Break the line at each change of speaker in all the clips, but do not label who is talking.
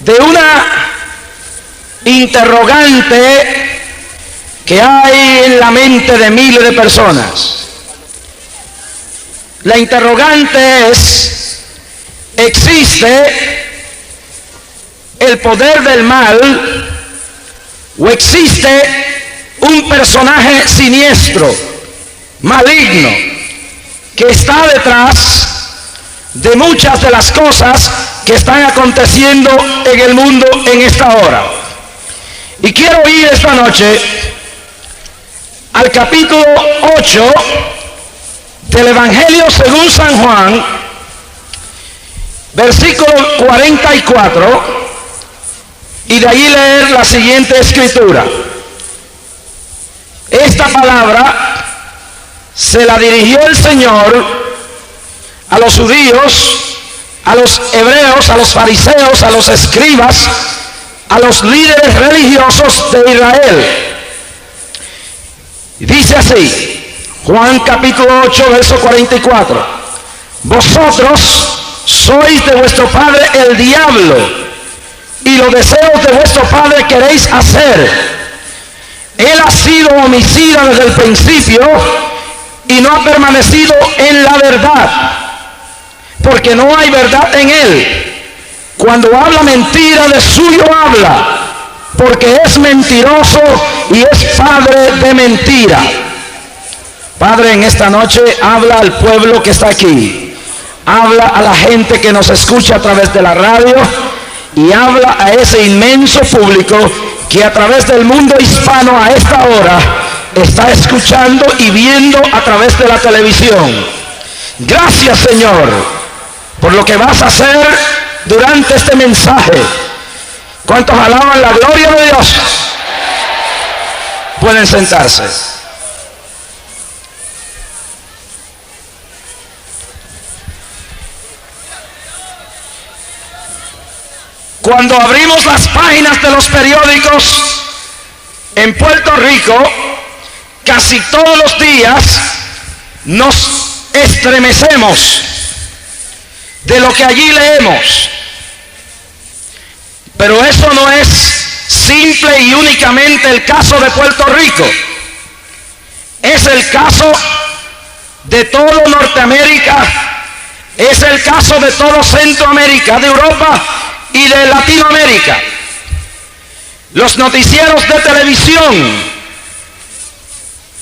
de una interrogante que hay en la mente de miles de personas. La interrogante es: ¿existe el poder del mal o existe un personaje siniestro, maligno, que está detrás de muchas de las cosas que están aconteciendo en el mundo en esta hora? Y quiero ir esta noche al capítulo 8 del Evangelio según San Juan, versículo 44, y de ahí leer la siguiente escritura. Esta palabra se la dirigió el Señor a los judíos, a los hebreos, a los fariseos, a los escribas, a los líderes religiosos de Israel. Y dice así, Juan capítulo 8, verso 44: vosotros sois de vuestro padre el diablo, y los deseos de vuestro padre queréis hacer. Él ha sido homicida desde el principio y no ha permanecido en la verdad, porque no hay verdad en él. Cuando habla mentira, de suyo habla, porque es mentiroso y es padre de mentira. Padre, en esta noche habla al pueblo que está aquí, habla a la gente que nos escucha a través de la radio, y habla a ese inmenso público que a través del mundo hispano a esta hora está escuchando y viendo a través de la televisión. Gracias, Señor, por lo que vas a hacer durante este mensaje. ¿Cuántos alaban la gloria de Dios? Pueden sentarse. Cuando abrimos las páginas de los periódicos en Puerto Rico, casi todos los días nos estremecemos de lo que allí leemos. Pero eso no es simple y únicamente el caso de Puerto Rico. Es el caso de todo Norteamérica, es el caso de todo Centroamérica, de Europa y de Latinoamérica. Los noticieros de televisión,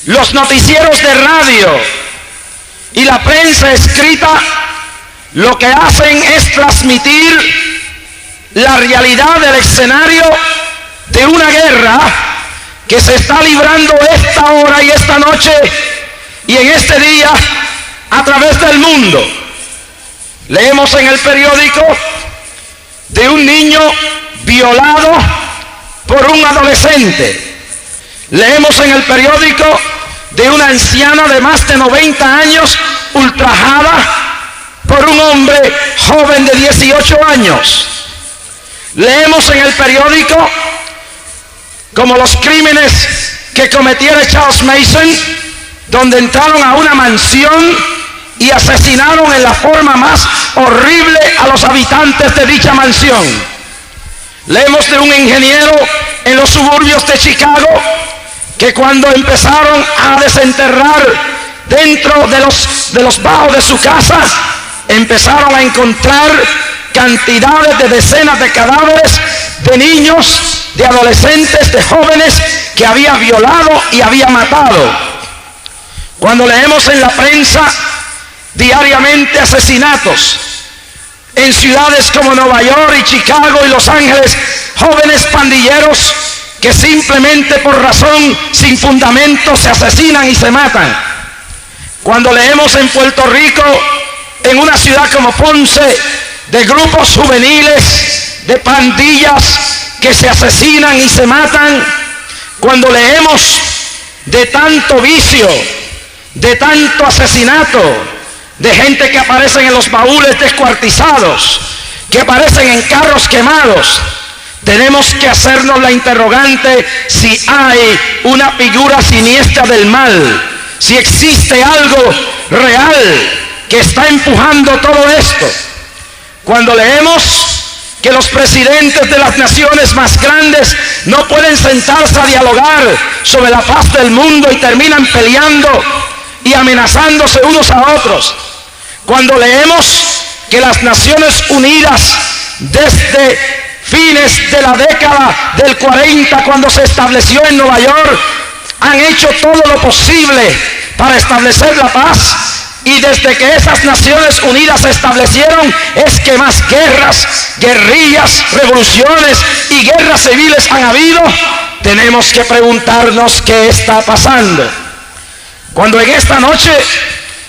los noticieros de radio y la prensa escrita lo que hacen es transmitir la realidad del escenario de una guerra que se está librando esta hora y esta noche y en este día a través del mundo. Leemos en el periódico de un niño violado por un adolescente. Leemos en el periódico de una anciana de más de 90 años ultrajada por un hombre joven de 18 años. Leemos en el periódico como los crímenes que cometiera Charles Mason, donde entraron a una mansión y asesinaron en la forma más horrible a los habitantes de dicha mansión. Leemos de un ingeniero en los suburbios de Chicago que cuando empezaron a desenterrar dentro de los bajos de su casa, empezaron a encontrar cantidades de decenas de cadáveres de niños, de adolescentes, de jóvenes que había violado y había matado. Cuando leemos en la prensa diariamente asesinatos en ciudades como Nueva York y Chicago y Los Ángeles, jóvenes pandilleros que simplemente por razón sin fundamento se asesinan y se matan. Cuando leemos en Puerto Rico, en una ciudad como Ponce, de grupos juveniles, de pandillas que se asesinan y se matan. Cuando leemos de tanto vicio, de tanto asesinato, de gente que aparecen en los baúles descuartizados, que aparecen en carros quemados, tenemos que hacernos la interrogante si hay una figura siniestra del mal, si existe algo real que está empujando todo esto. Cuando leemos que los presidentes de las naciones más grandes no pueden sentarse a dialogar sobre la paz del mundo y terminan peleando y amenazándose unos a otros. Cuando leemos que las Naciones Unidas, desde fines de la década del 40, cuando se estableció en Nueva York, han hecho todo lo posible para establecer la paz, y desde que esas Naciones Unidas se establecieron es que más guerras, guerrillas, revoluciones y guerras civiles han habido. Tenemos que preguntarnos qué está pasando. Cuando en esta noche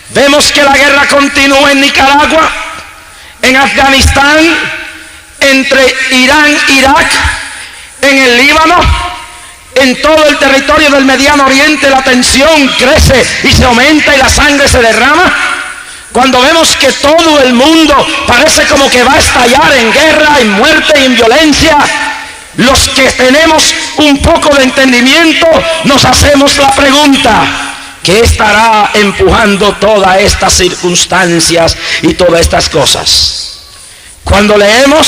vemos que la guerra continúa en Nicaragua, en Afganistán, entre Irán e Irak, en el Líbano, en todo el territorio del Mediano Oriente, la tensión crece y se aumenta y la sangre se derrama. Cuando vemos que todo el mundo parece como que va a estallar en guerra, en muerte y en violencia, los que tenemos un poco de entendimiento nos hacemos la pregunta: ¿qué estará empujando todas estas circunstancias y todas estas cosas? Cuando leemos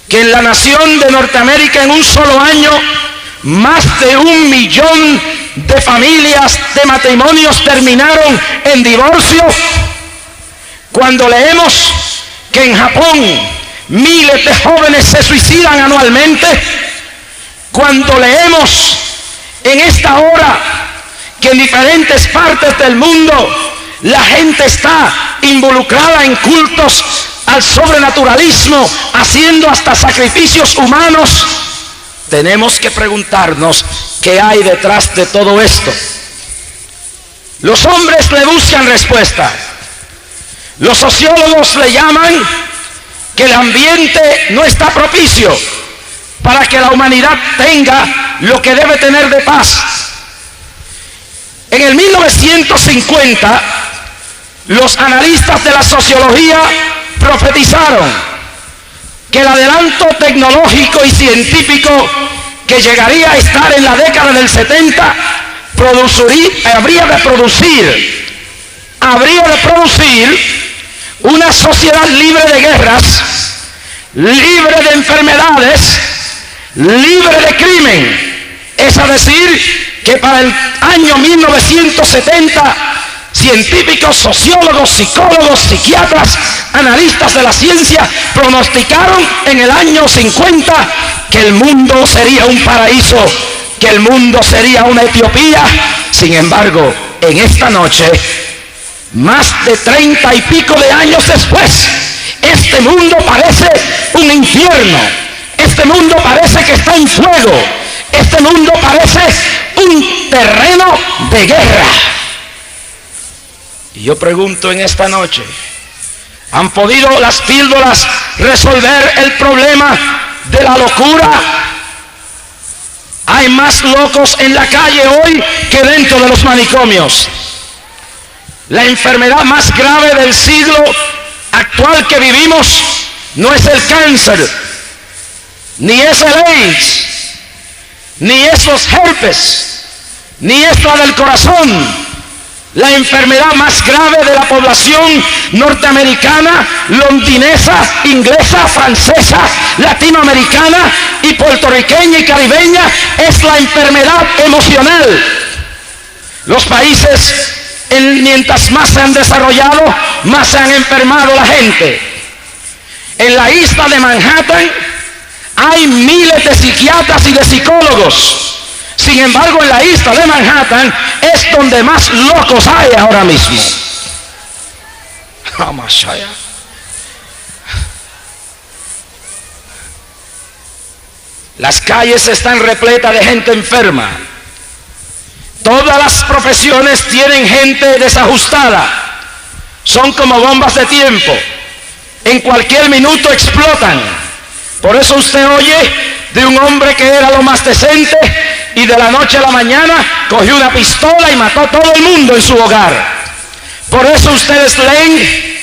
que en la nación de Norteamérica en un solo año más de 1 millón de familias, de matrimonios terminaron en divorcio. Cuando leemos que en Japón miles de jóvenes se suicidan anualmente. Cuando leemos en esta hora que en diferentes partes del mundo la gente está involucrada en cultos al sobrenaturalismo, haciendo hasta sacrificios humanos, tenemos que preguntarnos qué hay detrás de todo esto. Los hombres le buscan respuesta. Los sociólogos le llaman que el ambiente no está propicio para que la humanidad tenga lo que debe tener de paz. En el 1950, los analistas de la sociología profetizaron que el adelanto tecnológico y científico que llegaría a estar en la década del 70 habría de producir una sociedad libre de guerras, libre de enfermedades, libre de crimen. Es a decir, que para el año 1970, científicos, sociólogos, psicólogos, psiquiatras, analistas de la ciencia pronosticaron en el año 50 que el mundo sería un paraíso, que el mundo sería una Etiopía. Sin embargo, en esta noche, más de 30 y pico de años después, este mundo parece un infierno. Este mundo parece que está en fuego. Este mundo parece un terreno de guerra. Y yo pregunto en esta noche, ¿han podido las píldoras resolver el problema de la locura? Hay más locos en la calle hoy que dentro de los manicomios. La enfermedad más grave del siglo actual que vivimos no es el cáncer, ni es el AIDS, ni es los herpes, ni es la del corazón. La enfermedad más grave de la población norteamericana, londinesa, inglesa, francesa, latinoamericana y puertorriqueña y caribeña es la enfermedad emocional. Los países, mientras más se han desarrollado, más se han enfermado la gente. En la isla de Manhattan hay miles de psiquiatras y de psicólogos. Sin embargo, en la isla de Manhattan es donde más locos hay ahora mismo. Las calles están repletas de gente enferma. Todas las profesiones tienen gente desajustada. Son como bombas de tiempo. En cualquier minuto explotan. Por eso usted oye de un hombre que era lo más decente y de la noche a la mañana cogió una pistola y mató a todo el mundo en su hogar. Por eso ustedes leen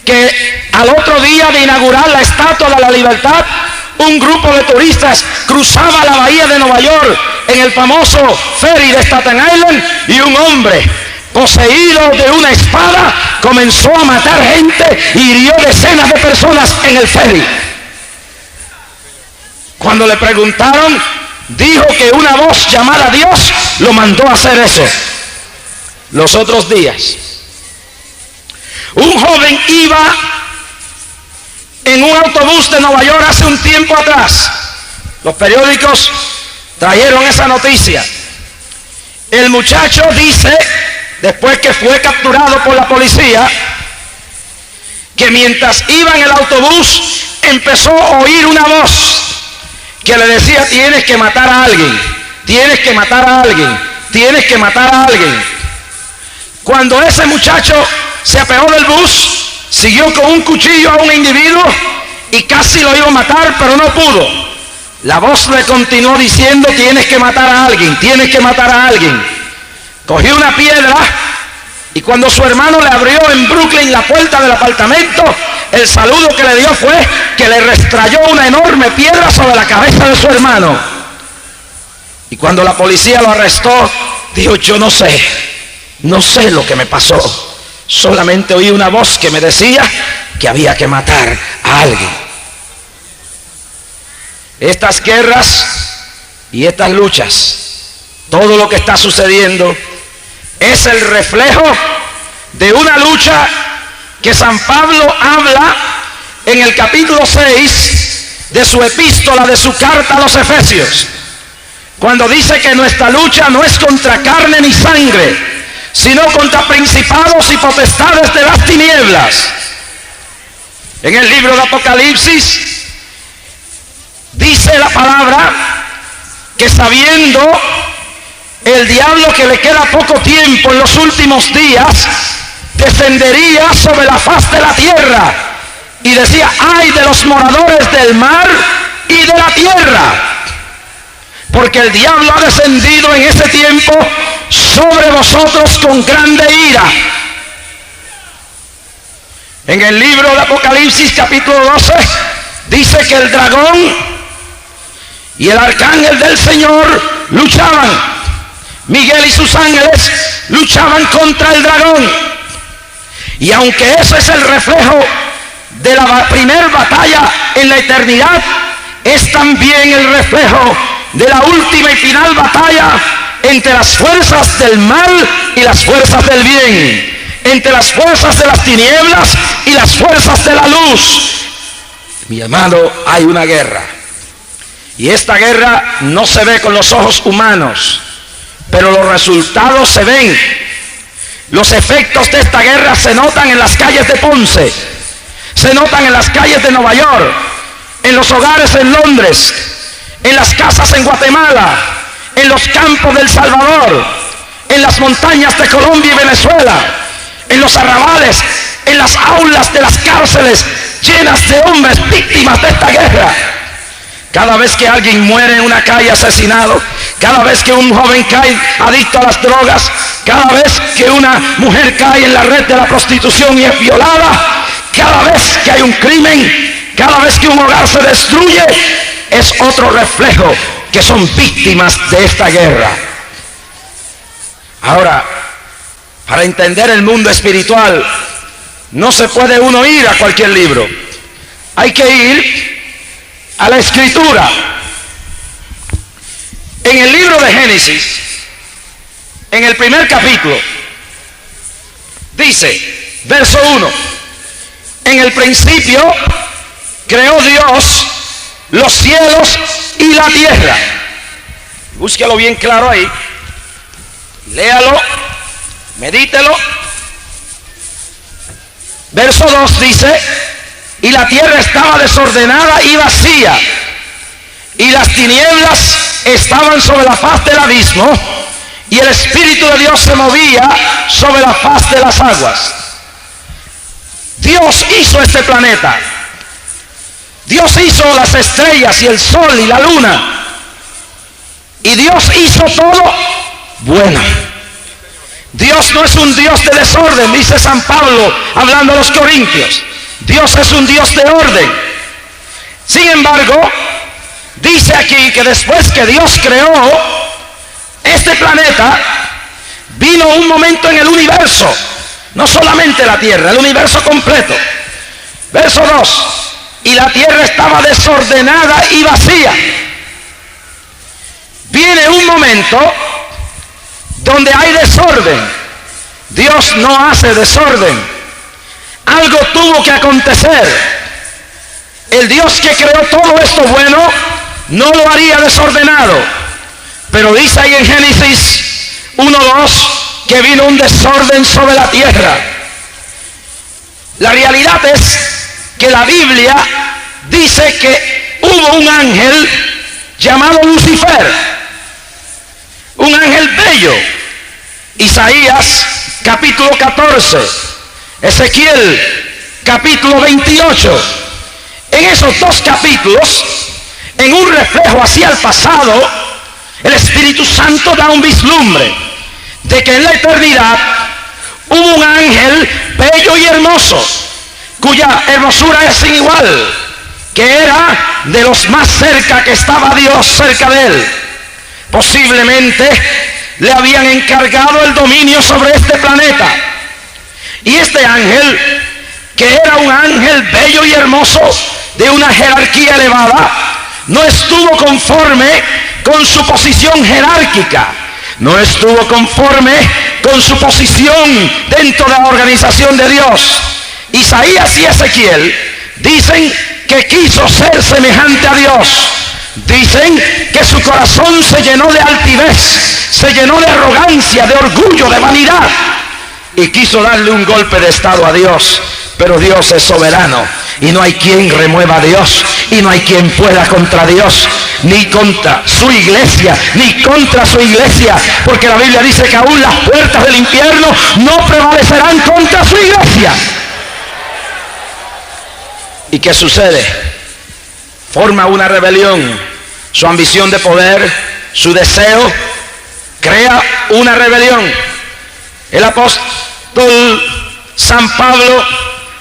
que al otro día de inaugurar la Estatua de la Libertad, un grupo de turistas cruzaba la bahía de Nueva York en el famoso ferry de Staten Island y un hombre poseído de una espada, comenzó a matar gente y hirió decenas de personas en el ferry. Cuando le preguntaron, dijo que una voz llamada Dios lo mandó a hacer eso. Los otros días, un joven iba en un autobús de Nueva York hace un tiempo atrás. Los periódicos trajeron esa noticia. El muchacho dice, después que fue capturado por la policía, que mientras iba en el autobús empezó a oír una voz que le decía: tienes que matar a alguien, tienes que matar a alguien, tienes que matar a alguien. Cuando ese muchacho se apeó del bus, siguió con un cuchillo a un individuo y casi lo iba a matar, pero no pudo. La voz le continuó diciendo: tienes que matar a alguien, tienes que matar a alguien. Cogió una piedra y cuando su hermano le abrió en Brooklyn la puerta del apartamento, el saludo que le dio fue que le restrayó una enorme piedra sobre la cabeza de su hermano. Y cuando la policía lo arrestó, dijo: yo no sé lo que me pasó. Solamente oí una voz que me decía que había que matar a alguien. Estas guerras y estas luchas, todo lo que está sucediendo, es el reflejo de una lucha que San Pablo habla en el capítulo 6 de su epístola, de su carta a los Efesios, cuando dice que nuestra lucha no es contra carne ni sangre, sino contra principados y potestades de las tinieblas. En el libro de Apocalipsis dice la palabra que, sabiendo el diablo que le queda poco tiempo en los últimos días, descendería sobre la faz de la tierra, y decía: ay de los moradores del mar y de la tierra, porque el diablo ha descendido en ese tiempo sobre vosotros con grande ira. En el libro de Apocalipsis capítulo 12 dice que el dragón y el arcángel del Señor luchaban. Miguel y sus ángeles luchaban contra el dragón. Y aunque eso es el reflejo de la primera batalla en la eternidad, es también el reflejo de la última y final batalla entre las fuerzas del mal y las fuerzas del bien, entre las fuerzas de las tinieblas y las fuerzas de la luz. Mi amado, hay una guerra, y esta guerra no se ve con los ojos humanos, pero los resultados se ven. Los efectos de esta guerra se notan en las calles de Ponce, se notan en las calles de Nueva York, en los hogares en Londres, en las casas en Guatemala, en los campos de El Salvador, en las montañas de Colombia y Venezuela, en los arrabales, en las aulas de las cárceles llenas de hombres víctimas de esta guerra. Cada vez que alguien muere en una calle asesinado, cada vez que un joven cae adicto a las drogas, cada vez que una mujer cae en la red de la prostitución y es violada, cada vez que hay un crimen, cada vez que un hogar se destruye, es otro reflejo que son víctimas de esta guerra. Ahora, para entender el mundo espiritual, no se puede uno ir a cualquier libro. Hay que ir a la Escritura. En el libro de Génesis, en el primer capítulo, dice, verso 1: en el principio creó Dios los cielos y la tierra. Búsquelo bien claro ahí, léalo, medítelo. Verso 2 dice: y la tierra estaba desordenada y vacía, y las tinieblas estaban sobre la faz del abismo, y el Espíritu de Dios se movía sobre la faz de las aguas. Dios hizo este planeta. Dios hizo las estrellas y el sol y la luna. Y Dios hizo todo bueno. Dios no es un Dios de desorden, dice San Pablo hablando a los Corintios. Dios es un Dios de orden. Sin embargo, dice aquí que después que Dios creó este planeta, vino un momento en el universo, no solamente la tierra, el universo completo. Verso 2, y la tierra estaba desordenada y vacía. Viene un momento donde hay desorden. Dios no hace desorden. Algo tuvo que acontecer. El Dios que creó todo esto bueno no lo haría desordenado. Pero dice ahí en Génesis 1:2 que vino un desorden sobre la tierra. La realidad es que la Biblia dice que hubo un ángel llamado Lucifer, un ángel bello. Isaías capítulo 14, Ezequiel capítulo 28. En esos dos capítulos, en un reflejo hacia el pasado, el Espíritu Santo da un vislumbre de que en la eternidad hubo un ángel bello y hermoso, cuya hermosura es sin igual, que era de los más cerca que estaba Dios cerca de él. Posiblemente le habían encargado el dominio sobre este planeta. Y este ángel, que era un ángel bello y hermoso, de una jerarquía elevada, no estuvo conforme con su posición jerárquica, no estuvo conforme con su posición dentro de la organización de Dios. Isaías y Ezequiel dicen que quiso ser semejante a Dios. Dicen que su corazón se llenó de altivez, se llenó de arrogancia, de orgullo, de vanidad, y quiso darle un golpe de estado a Dios. Pero Dios es soberano y no hay quien remueva a Dios, y no hay quien pueda contra Dios, ni contra su iglesia, ni contra su iglesia, porque la Biblia dice que aún las puertas del infierno no prevalecerán contra su iglesia. ¿Y qué sucede? Forma una rebelión. Su ambición de poder, su deseo, crea una rebelión. El apóstol San Pablo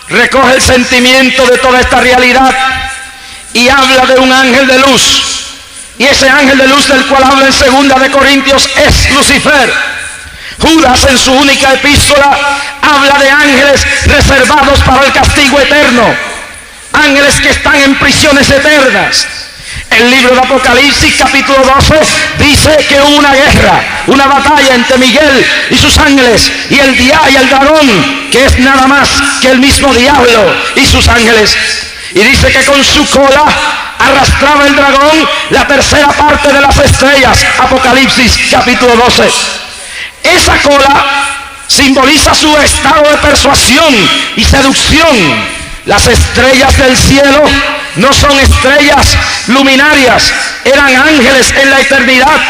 recoge el sentimiento de toda esta realidad y habla de un ángel de luz. Y ese ángel de luz del cual habla en 2 de Corintios es Lucifer. Judas en su única epístola habla de ángeles reservados para el castigo eterno, ángeles que están en prisiones eternas. El libro de Apocalipsis capítulo 12 dice que hubo una guerra, una batalla entre Miguel y sus ángeles y el dragón, que es nada más que el mismo diablo y sus ángeles. Y dice que con su cola arrastraba el dragón la tercera parte de las estrellas. Apocalipsis capítulo 12. Esa cola simboliza su estado de persuasión y seducción. Las estrellas del cielo no son estrellas luminarias, eran ángeles en la eternidad,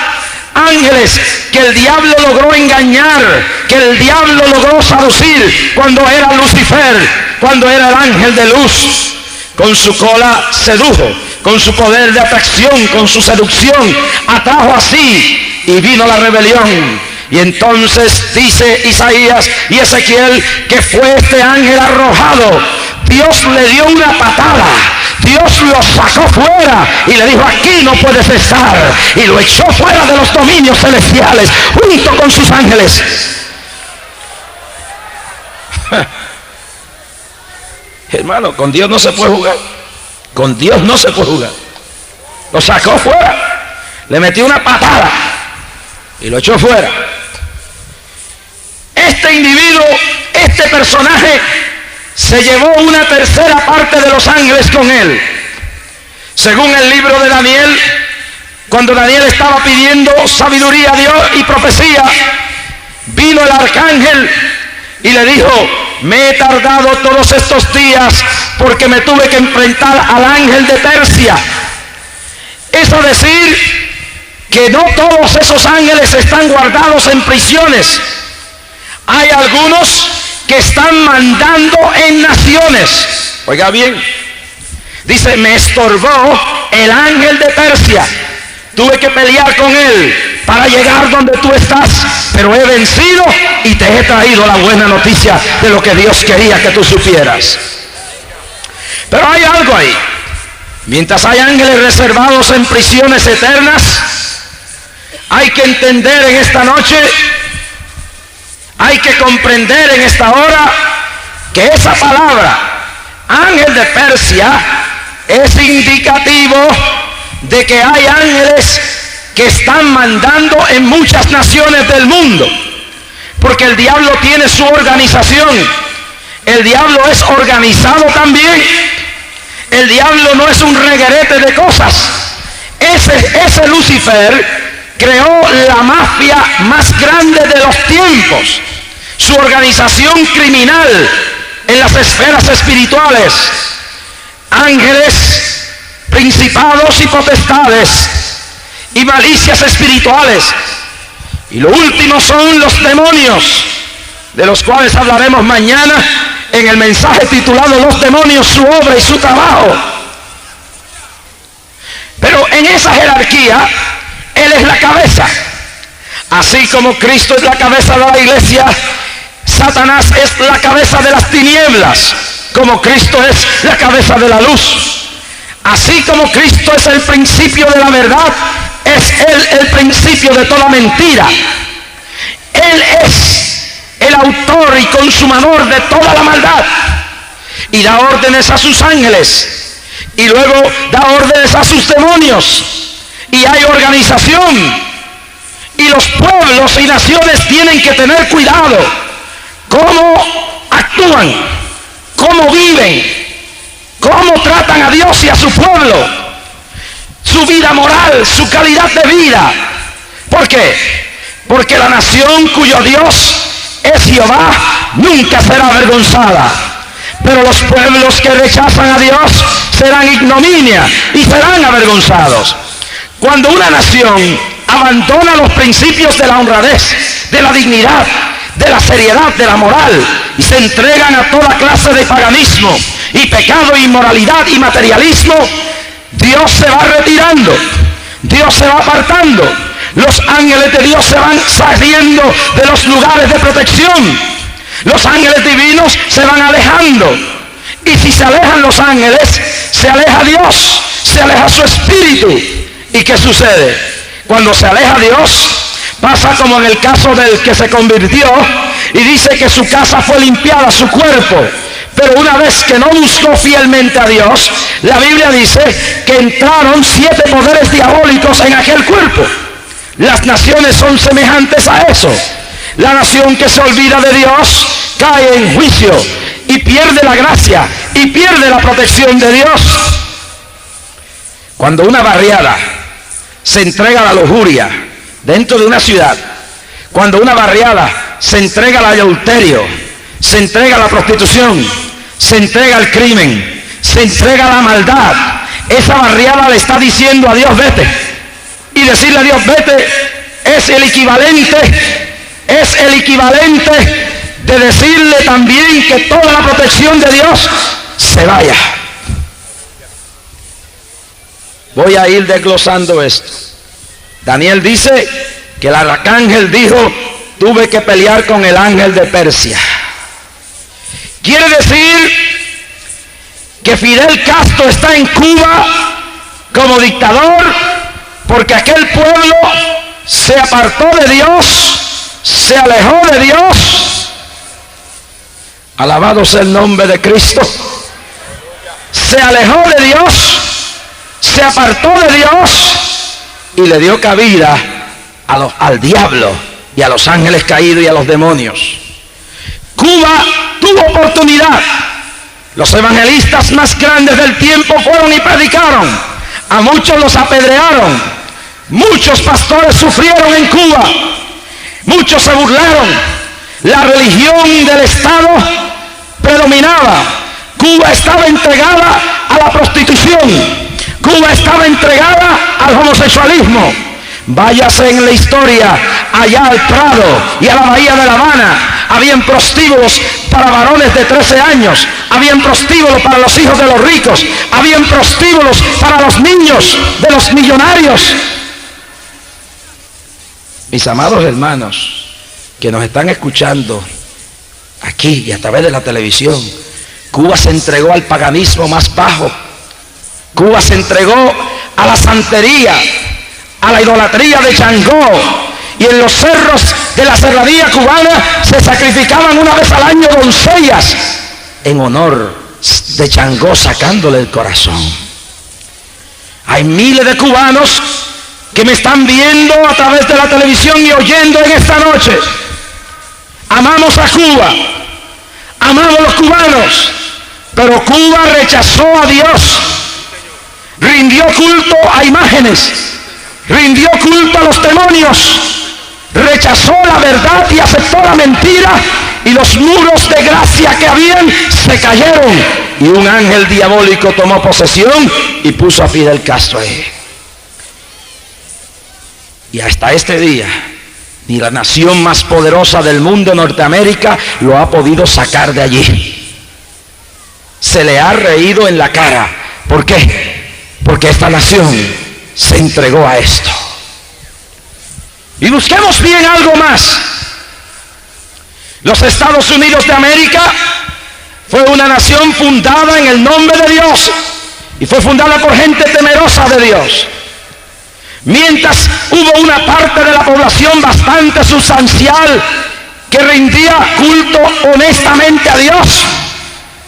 ángeles que el diablo logró engañar, que el diablo logró seducir cuando era Lucifer, cuando era el ángel de luz. Con su cola sedujo, con su poder de atracción, con su seducción, atrajo así y vino la rebelión. Y entonces dice Isaías y Ezequiel que fue este ángel arrojado. Dios le dio una patada, Dios lo sacó fuera y le dijo: aquí no puedes estar, y lo echó fuera de los dominios celestiales junto con sus ángeles. Hermano, con Dios no se puede jugar, con Dios no se puede jugar. Lo sacó fuera, le metió una patada y lo echó fuera. Este individuo, este personaje, se llevó una tercera parte de los ángeles con él. Según el libro de Daniel, cuando Daniel estaba pidiendo sabiduría a Dios y profecía, vino el arcángel y le dijo: me he tardado todos estos días porque me tuve que enfrentar al ángel de Persia. Es decir, que no todos esos ángeles están guardados en prisiones. Hay algunos que están mandando en naciones. Oiga bien, dice: me estorbó el ángel de Persia, tuve que pelear con él para llegar donde tú estás, pero he vencido y te he traído la buena noticia de lo que Dios quería que tú supieras. Pero hay algo ahí. Mientras hay ángeles reservados en prisiones eternas, hay que entender en esta noche Hay que comprender en esta hora que esa palabra, ángel de Persia, es indicativo de que hay ángeles que están mandando en muchas naciones del mundo, porque el diablo tiene su organización. El diablo es organizado también. El diablo no es un reguerete de cosas. Ese Lucifer creó la mafia más grande de los tiempos, su organización criminal en las esferas espirituales, ángeles, principados y potestades y malicias espirituales. Y lo último son los demonios, de los cuales hablaremos mañana en el mensaje titulado Los demonios, su obra y su trabajo. Pero en esa jerarquía, Él es la cabeza. Así como Cristo es la cabeza de la iglesia, Satanás es la cabeza de las tinieblas, como Cristo es la cabeza de la luz. Así como Cristo es el principio de la verdad, es Él el principio de toda mentira. Él es el autor y consumador de toda la maldad, y da órdenes a sus ángeles, y luego da órdenes a sus demonios, y hay organización, y los pueblos y naciones tienen que tener cuidado cómo actúan, cómo viven, cómo tratan a Dios y a su pueblo, su vida moral, su calidad de vida. ¿Por qué? Porque la nación cuyo Dios es Jehová nunca será avergonzada, pero los pueblos que rechazan a Dios serán ignominia y serán avergonzados. Cuando una nación abandona los principios de la honradez, de la dignidad, de la seriedad, de la moral, y se entregan a toda clase de paganismo y pecado, inmoralidad y materialismo, Dios se va retirando, Dios se va apartando, los ángeles de Dios se van saliendo de los lugares de protección, los ángeles divinos se van alejando, y si se alejan los ángeles, se aleja Dios, se aleja su espíritu. ¿Y qué sucede? Cuando se aleja Dios, pasa como en el caso del que se convirtió y dice que su casa fue limpiada, su cuerpo. Pero una vez que no buscó fielmente a Dios, la Biblia dice que entraron 7 poderes diabólicos en aquel cuerpo. Las naciones son semejantes a eso. La nación que se olvida de Dios cae en juicio y pierde la gracia y pierde la protección de Dios. Cuando una barriada se entrega a la lujuria dentro de una ciudad, cuando una barriada se entrega al adulterio, se entrega a la prostitución, se entrega al crimen, se entrega a la maldad, esa barriada le está diciendo a Dios vete, y decirle a Dios vete es el equivalente de decirle también que toda la protección de Dios se vaya. Voy a ir desglosando esto. Daniel dice que el arcángel dijo, tuve que pelear con el ángel de Persia. Quiere decir que Fidel Castro está en Cuba como dictador porque aquel pueblo se apartó de Dios, se alejó de Dios. Alabado sea el nombre de Cristo. Se alejó de Dios, se apartó de Dios y le dio cabida al diablo y a los ángeles caídos y a los demonios. Cuba tuvo oportunidad. Los evangelistas más grandes del tiempo fueron y predicaron. A muchos los apedrearon. Muchos pastores sufrieron en Cuba. Muchos se burlaron. La religión del Estado predominaba. Cuba estaba entregada a la prostitución. Cuba estaba entregada al homosexualismo. Váyase en la historia allá al Prado y a la bahía de La Habana. Habían prostíbulos para varones de 13 años. Habían prostíbulos para los hijos de los ricos. Habían prostíbulos para los niños de los millonarios. Mis amados hermanos que nos están escuchando aquí y a través de la televisión, Cuba se entregó al paganismo más bajo. Cuba se entregó a la santería, a la idolatría de Changó y en los cerros de la serranía cubana se sacrificaban una vez al año doncellas en honor de Changó, sacándole el corazón. Hay miles de cubanos que me están viendo a través de la televisión y oyendo en esta noche. Amamos a Cuba, amamos a los cubanos, pero Cuba rechazó a Dios, rindió culto a imágenes, rindió culto a los demonios, rechazó la verdad y aceptó la mentira, y los muros de gracia que habían se cayeron, y un ángel diabólico tomó posesión y puso a Fidel Castro ahí. Y hasta este día ni la nación más poderosa del mundo, Norteamérica, lo ha podido sacar de allí. Se le ha reído en la cara. ¿Por qué? Porque esta nación se entregó a esto. Y busquemos bien algo más. Los Estados Unidos de América fue una nación fundada en el nombre de Dios y fue fundada por gente temerosa de Dios. Mientras hubo una parte de la población bastante sustancial que rendía culto honestamente a Dios,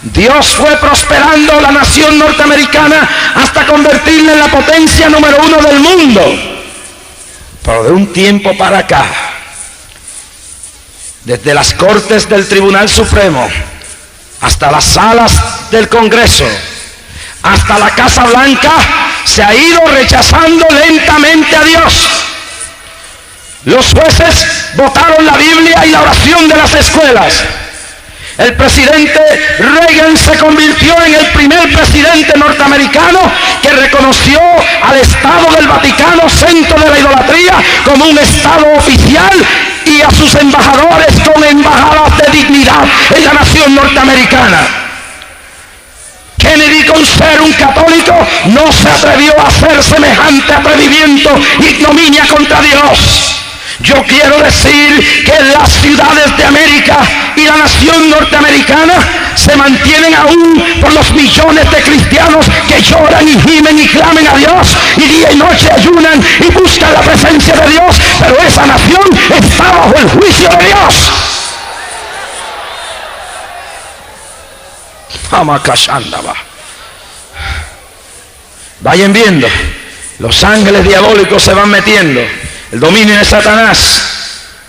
Dios fue prosperando la nación norteamericana hasta convertirla en la potencia número 1 del mundo. Pero de un tiempo para acá, desde las cortes del Tribunal Supremo hasta las salas del Congreso, hasta la Casa Blanca, se ha ido rechazando lentamente a Dios. Los jueces votaron la Biblia y la oración de las escuelas. El presidente Reagan se convirtió en el primer presidente norteamericano que reconoció al Estado del Vaticano, centro de la idolatría, como un Estado oficial, y a sus embajadores con embajadas de dignidad en la nación norteamericana. Kennedy, con ser un católico, no se atrevió a hacer semejante atrevimiento y ignominia contra Dios. Yo quiero decir que las ciudades de América y la nación norteamericana se mantienen aún por los millones de cristianos que lloran y gimen y clamen a Dios y día y noche ayunan y buscan la presencia de Dios, pero esa nación está bajo el juicio de Dios. Vayan viendo, los ángeles diabólicos se van metiendo, el dominio de Satanás.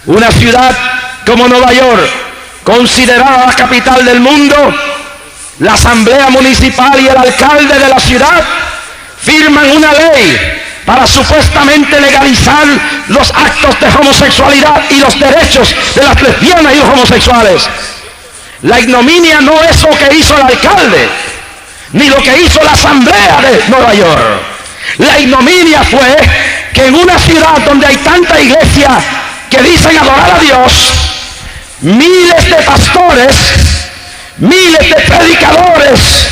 Una ciudad como Nueva York, considerada la capital del mundo, la asamblea municipal y el alcalde de la ciudad firman una ley para supuestamente legalizar los actos de homosexualidad y los derechos de las lesbianas y los homosexuales. La ignominia no es lo que hizo el alcalde, ni lo que hizo la asamblea de Nueva York. La ignominia fue que en una ciudad donde hay tanta iglesia que dicen adorar a Dios, miles de pastores, miles de predicadores,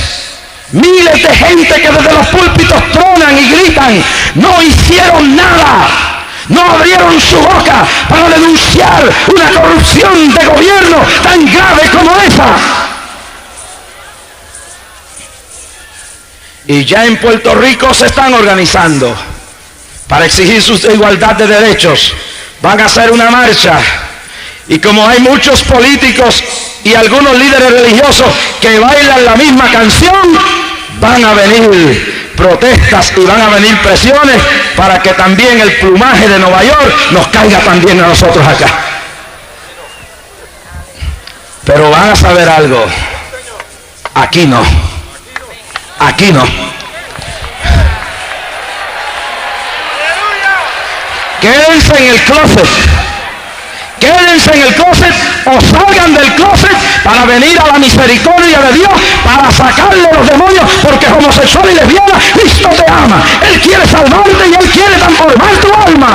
miles de gente que desde los púlpitos tronan y gritan, no hicieron nada. No abrieron su boca para denunciar una corrupción de gobierno tan grave como esa. Y ya en Puerto Rico se están organizando para exigir su igualdad de derechos. Van a hacer una marcha. Y como hay muchos políticos y algunos líderes religiosos que bailan la misma canción, van a venir protestas y van a venir presiones para que también el plumaje de Nueva York nos caiga también a nosotros acá. Pero van a saber algo, aquí no, aquí no. Quédense en el closet, quédense en el closet o salgan del closet para venir a la misericordia de Dios, para sacarle los demonios, porque homosexual y lesbiana, Cristo te ama. Él quiere salvarte y Él quiere transformar tu alma.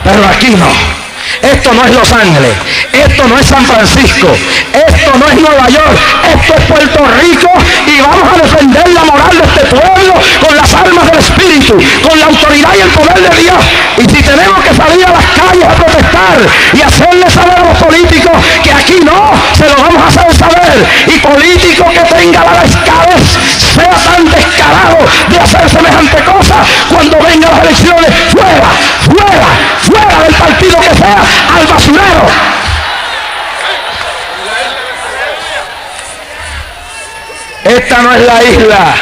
Pero aquí no. Esto no es Los Ángeles, esto no es San Francisco, esto no es Nueva York, esto es Puerto Rico, y vamos a defender la moral de este pueblo con las armas del Espíritu, con la autoridad y el poder de Dios. Y si tenemos que salir a las calles a protestar y hacerle saber a los políticos que aquí no, se lo vamos a hacer saber. Y político que tenga la descabez, sea tan descarado de hacer semejante cosa, cuando vengan las elecciones, fuera, fuera, fuera. Esta no es la isla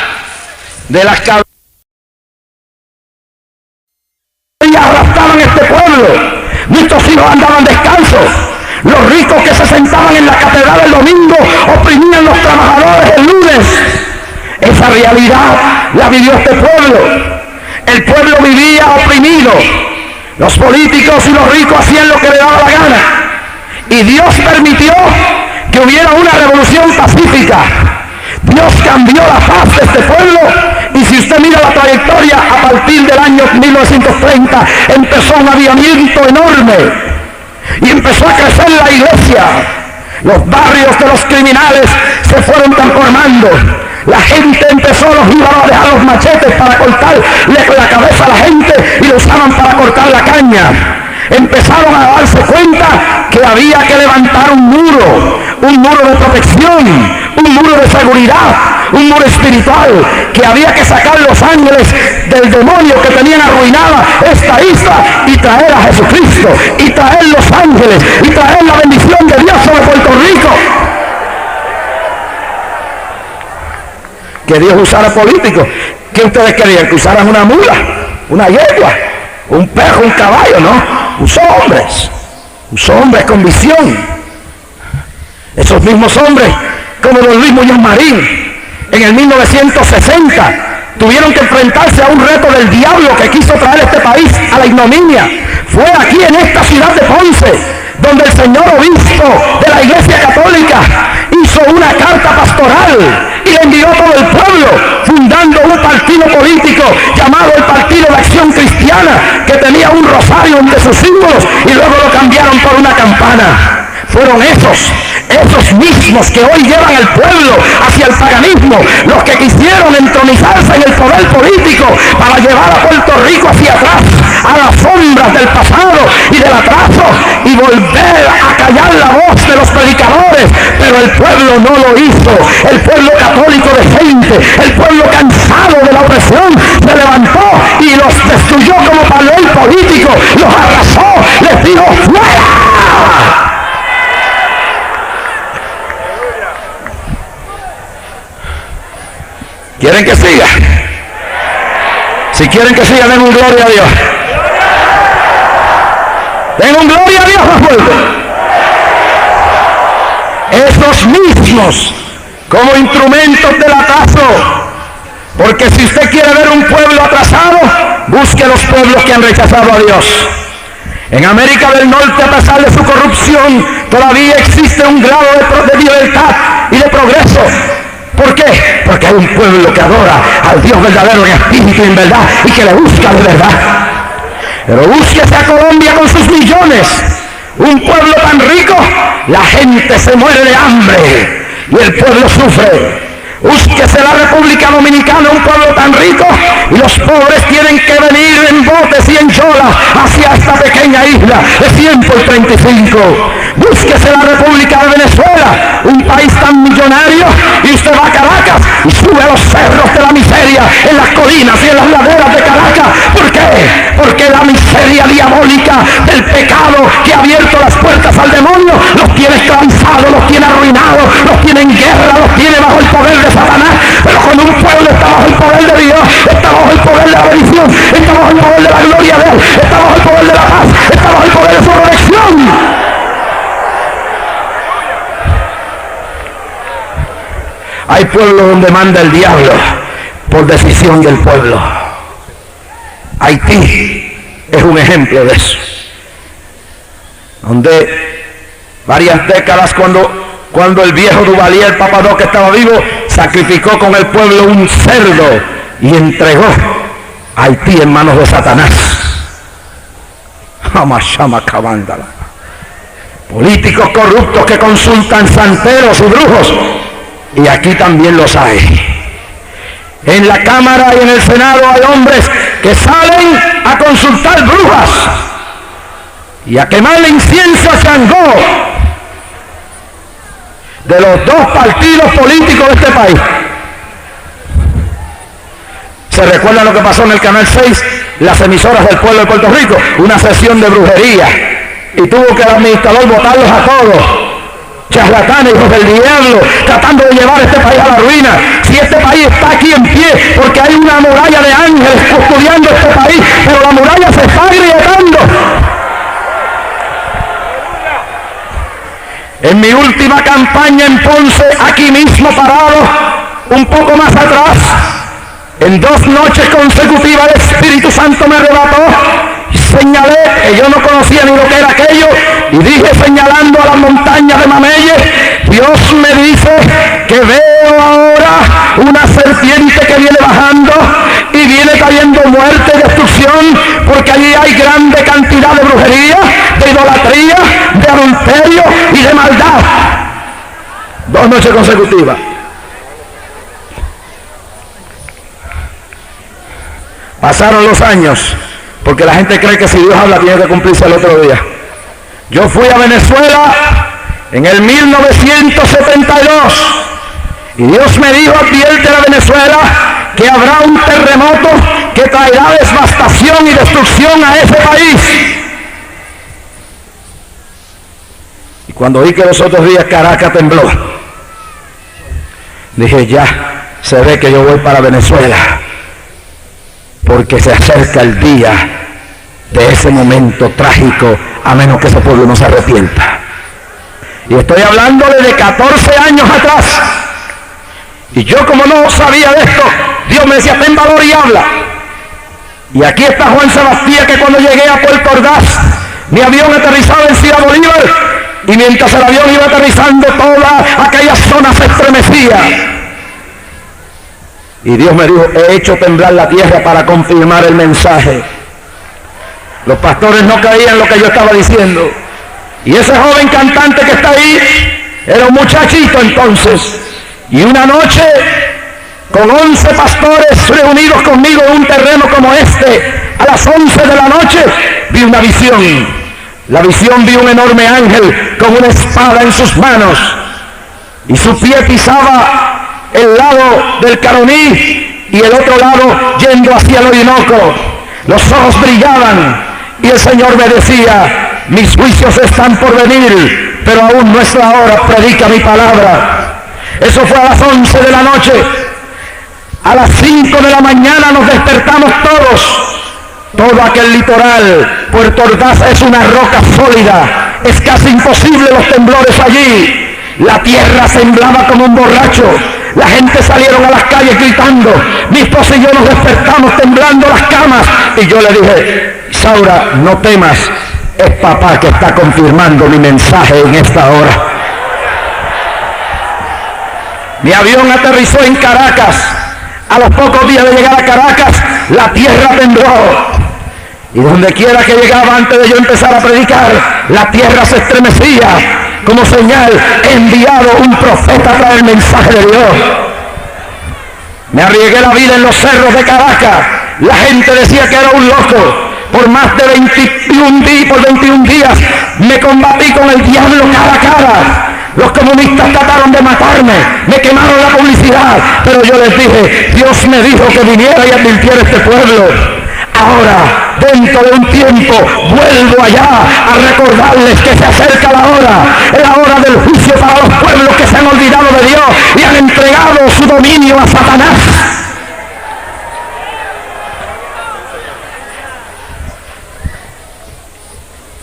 de las cabezas. Arrastraban este pueblo. Nuestros hijos andaban descalzos. Los ricos que se sentaban en la catedral el domingo oprimían los trabajadores el lunes. Esa realidad la vivió este pueblo. El pueblo vivía oprimido. Los políticos y los ricos hacían lo que le daba la gana. Y Dios permitió que hubiera una revolución pacífica. Dios cambió la paz de este pueblo. Y si usted mira la trayectoria, a partir del año 1930 empezó un avivamiento enorme y empezó a crecer la iglesia. Los barrios de los criminales se fueron transformando. La gente empezó, los íbamos a dejar los machetes para cortarle la cabeza a la gente y lo usaban para cortar la caña. Empezaron a darse cuenta que había que levantar un muro de protección, un muro de seguridad, un muro espiritual, que había que sacar los ángeles del demonio que tenían arruinada esta isla y traer a Jesucristo, y traer los ángeles, y traer la bendición de Dios sobre Puerto Rico. Que Dios usara políticos. ¿Qué ustedes querían? Que usaran una mula, una yegua, un perro, un caballo, ¿no? Usó hombres con visión. Esos mismos hombres, como don Luis Muñoz Marín, en el 1960, tuvieron que enfrentarse a un reto del diablo que quiso traer este país a la ignominia. Fue aquí en esta ciudad de Ponce, donde el señor obispo de la Iglesia Católica hizo una carta pastoral y le envió a todo el pueblo, fundando un partido político llamado el Partido de Acción Cristiana, que tenía un rosario entre sus símbolos y luego lo cambiaron por una campana. Fueron esos mismos que hoy llevan al pueblo hacia el paganismo, los que quisieron entronizarse en el poder político para llevar a Puerto Rico hacia atrás, a las sombras del pasado y del atraso, y volver a callar la voz de los predicadores. Pero el pueblo no lo hizo. El pueblo católico decente, el pueblo cansado de la opresión, se levantó y los destruyó como papel político, los arrasó, les dijo ¡fuera! ¿Quieren que siga? Si quieren que siga, den un gloria a Dios. Den un gloria a Dios más fuerte. Esos mismos como instrumentos del atraso. Porque si usted quiere ver un pueblo atrasado, busque los pueblos que han rechazado a Dios. En América del Norte, a pesar de su corrupción, todavía existe un grado de libertad y de progreso. ¿Por qué? Porque hay un pueblo que adora al Dios verdadero en espíritu y en verdad, y que le busca de verdad. Pero búsquese a Colombia con sus millones, un pueblo tan rico, la gente se muere de hambre y el pueblo sufre. Búsquese la República Dominicana, un pueblo tan rico, y los pobres tienen que venir en botes y en cholas hacia esta pequeña isla de 100 por 35. Búsquese la República de Venezuela, un país tan millonario, y usted va a Caracas y sube a los cerros de la miseria en las colinas y en las laderas de Caracas. ¿Por qué? Porque la miseria diabólica del pecado que ha abierto las puertas al demonio los tiene esclavizados, los tiene arruinados, los tiene en guerra, los tiene bajo el poder de Satanás. Pero cuando un pueblo está bajo el poder de Dios, está bajo el poder de la bendición, está bajo el poder de la gloria de Él, está bajo el poder de la paz, está bajo el poder de su resurrección. Hay pueblos donde manda el diablo por decisión del pueblo. Haití es un ejemplo de eso, donde varias décadas, cuando el viejo Duvalier Papadoc, que estaba vivo, sacrificó con el pueblo un cerdo y entregó a Haití en manos de Satanás. Políticos corruptos que consultan santeros y brujos, y aquí también los hay. En la Cámara y en el Senado hay hombres que salen a consultar brujas y a quemarle incienso a Changó, de los dos partidos políticos de este país. ¿Se recuerda lo que pasó en el Canal 6, las emisoras del pueblo de Puerto Rico? Una sesión de brujería, y tuvo que el administrador votarlos a todos. charlatanes, hijos del diablo, tratando de llevar este país a la ruina. Si este país está aquí en pie, porque hay una muralla de ángeles custodiando este país, pero la muralla se está agrietando. En mi última campaña en Ponce, aquí mismo parado, un poco más atrás, en 2 noches consecutivas el Espíritu Santo me arrebató y señalé que yo no conocía ni lo que era aquello, y dije, señalando a las montañas de Mameyes, Dios me dice que veo ahora una serpiente que viene bajando y viene trayendo muerte y destrucción, porque allí hay grande cantidad de brujería, de idolatría, de adulterio y de maldad. 2 noches consecutivas. Pasaron los años, porque la gente cree que si Dios habla tiene que cumplirse el otro día. Yo fui a Venezuela en el 1972 y Dios me dijo, advierte a Venezuela que habrá un terremoto que traerá devastación y destrucción a ese país. Y cuando vi que los otros días Caracas tembló, dije, ya se ve que yo voy para Venezuela, porque se acerca el día de ese momento trágico, a menos que ese pueblo no se arrepienta. Y estoy hablándole de 14 años atrás, y yo, como no sabía de esto, Dios me decía, ten valor y habla. Y aquí está Juan Sebastián, que cuando llegué a Puerto Ordaz, mi avión aterrizaba en Ciudad Bolívar, y mientras el avión iba aterrizando, toda aquella zona se estremecía. Y Dios me dijo, he hecho temblar la tierra para confirmar el mensaje. Los pastores no creían lo que yo estaba diciendo. Y ese joven cantante que está ahí, era un muchachito entonces. Y una noche, con 11 pastores reunidos conmigo en un terreno como este, a las 11 de la noche, vi una visión. La visión, vi un enorme ángel con una espada en sus manos. Y su pie pisaba el lado del Caroní y el otro lado yendo hacia el Orinoco. Los ojos brillaban y el Señor me decía, mis juicios están por venir, pero aún no es la hora, predica mi palabra. Eso fue a las 11 de la noche. A las 5 de la mañana nos despertamos todos. Todo aquel litoral, Puerto Ordaz es una roca sólida, es casi imposible los temblores allí. La tierra temblaba como un borracho. La gente salieron a las calles gritando. Mi esposa y yo nos despertamos temblando las camas. Y yo le dije, Isaura, no temas, es papá que está confirmando mi mensaje en esta hora. Mi avión aterrizó en Caracas. A los pocos días de llegar a Caracas, la tierra tembló. Y donde quiera que llegaba, antes de yo empezar a predicar, la tierra se estremecía. Como señal, he enviado un profeta para el mensaje de Dios. Me arriesgué la vida en los cerros de Caracas. La gente decía que era un loco. Por más de 21 días me combatí con el diablo cara a cara. Los comunistas trataron de matarme, me quemaron la publicidad, pero yo les dije, Dios me dijo que viniera y advirtiera a este pueblo. Ahora, dentro de un tiempo, vuelvo allá a recordarles que se acerca la hora del juicio para los pueblos que se han olvidado de Dios y han entregado su dominio a Satanás.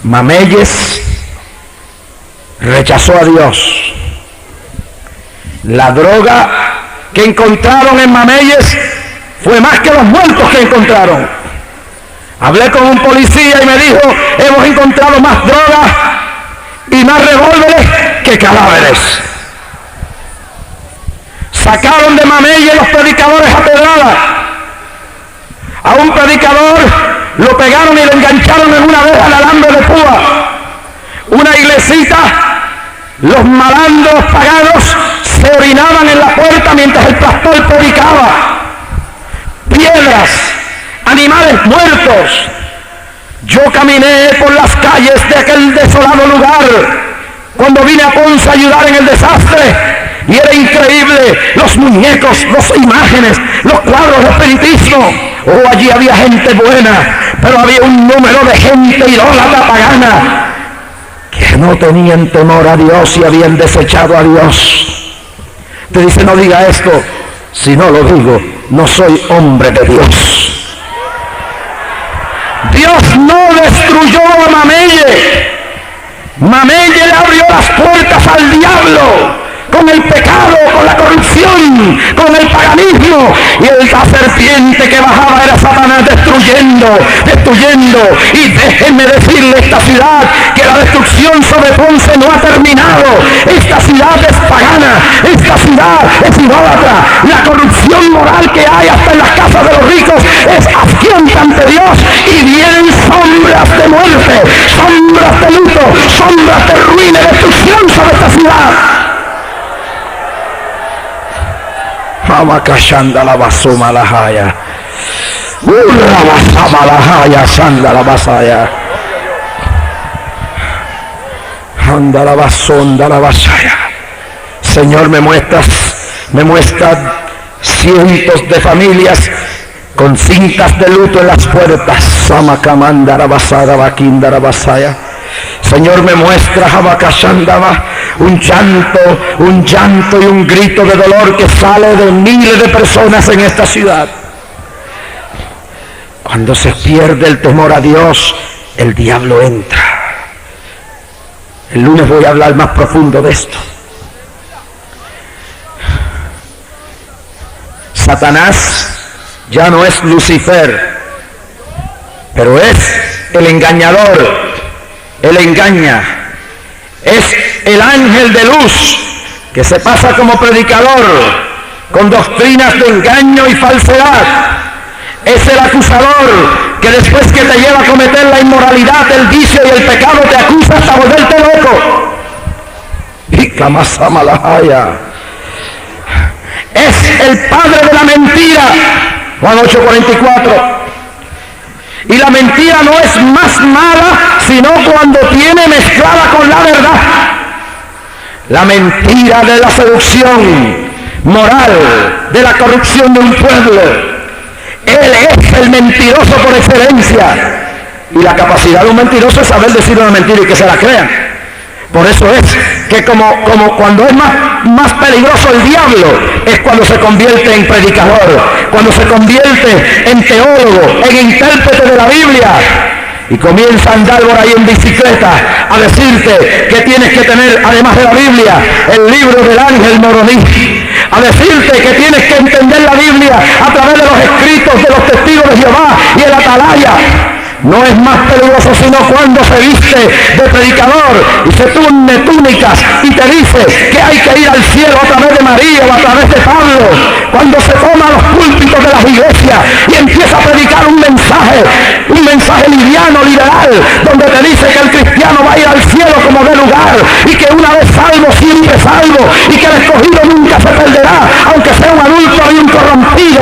Mameyes rechazó a Dios. La droga que encontraron en Mameyes fue más que los muertos que encontraron. Hablé con un policía y me dijo, hemos encontrado más drogas y más revólveres que cadáveres. Sacaron de Mameyes los predicadores a pedradas. A un predicador lo pegaron y lo engancharon en una vez al alambre de púa. Una iglesita, los malandros paganos se orinaban en la puerta mientras el pastor predicaba. Piedras, animales muertos. Yo caminé por las calles de aquel desolado lugar cuando vine a Ponce a ayudar en el desastre, y era increíble los muñecos, las imágenes, los cuadros de espiritismo. Oh, allí había gente buena, pero había un número de gente idólatra pagana que no tenían temor a Dios y habían desechado a Dios. Te dice, no diga esto. Si no lo digo, no soy hombre de Dios. Dios no destruyó a Mamelle. Mamelle le abrió las puertas al diablo, con el pecado, con la corrupción, con el paganismo, y la serpiente que bajaba era Satanás destruyendo. Y déjenme decirle, esta ciudad, que la destrucción sobre Ponce no ha terminado. Esta ciudad es pagana, esta ciudad es idólatra. La corrupción moral que hay hasta en las casas de los ricos es asqueante ante Dios, y vienen sombras de muerte, sombras de luto, sombras de ruina y destrucción sobre esta ciudad. Amakashanda la basuma la haya. La basama la haya, sanda la basaya. Anda la basonda la basaya. Señor, me muestran cientos de familias con cintas de luto en las puertas. Samakamanda la basada, vaquinda la basaya. Señor, me muestra un llanto y un grito de dolor que sale de miles de personas en esta ciudad. Cuando se pierde el temor a Dios, el diablo entra. El lunes voy a hablar más profundo de esto. Satanás ya no es Lucifer, pero es el engañador. Él engaña. Es el ángel de luz que se pasa como predicador con doctrinas de engaño y falsedad. Es el acusador que después que te lleva a cometer la inmoralidad, el vicio y el pecado, te acusa hasta volverte loco. Y Kamasamalahaya. Es el padre de la mentira. Juan 8:44. Y la mentira no es más mala sino cuando tiene mezclada con la verdad. La mentira de la seducción moral, de la corrupción de un pueblo. Él es el mentiroso por excelencia. Y la capacidad de un mentiroso es saber decir una mentira y que se la crean. Por eso es que como cuando es más peligroso el diablo, es cuando se convierte en predicador, cuando se convierte en teólogo, en intérprete de la Biblia, y comienza a andar por ahí en bicicleta a decirte que tienes que tener, además de la Biblia, el libro del ángel Moroní, a decirte que tienes que entender la Biblia a través de los escritos de los testigos de Jehová y el atalaya. No es más peligroso sino cuando se viste de predicador y se turne túnicas y te dice que hay que ir al cielo a través de María o a través de Pablo. Cuando se toma los púlpitos de las iglesias y empieza a predicar un mensaje liviano, liberal, donde te dice que el cristiano va a ir al cielo como de lugar y que una vez salvo, siempre salvo, y que el escogido nunca se perderá, aunque sea un adulto y un corrompido.